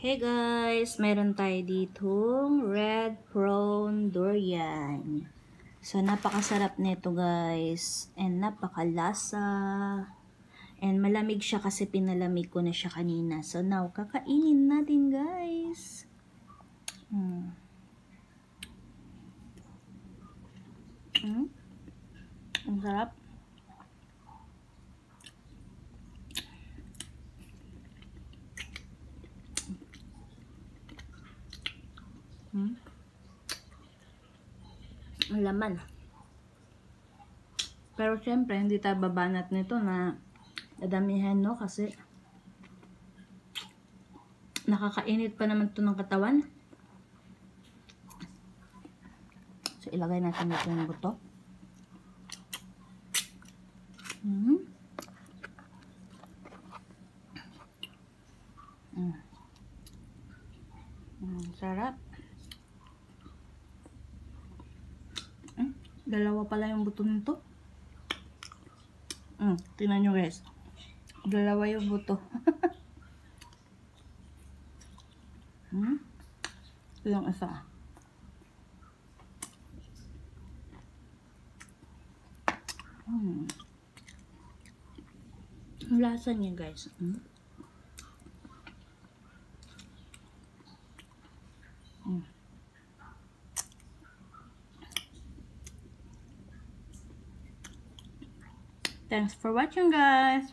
Hey guys, meron tayo ditong red prawn durian. So, napakasarap nito guys. And napakalasa. And malamig siya kasi pinalamig ko na siya kanina. So, now, kakainin natin guys. Ang sarap. Ang laman. Pero syempre, hindi tayo babanat nito na dadamihan, no? Kasi nakakainit pa naman ito ng katawan. So, ilagay natin ito yung buto. Sarap. Dalawa pala yung buto nito. Tingnan nyo guys. Dalawa yung buto. Ito yung isa. Ang lasa niya guys. Thanks for watching guys.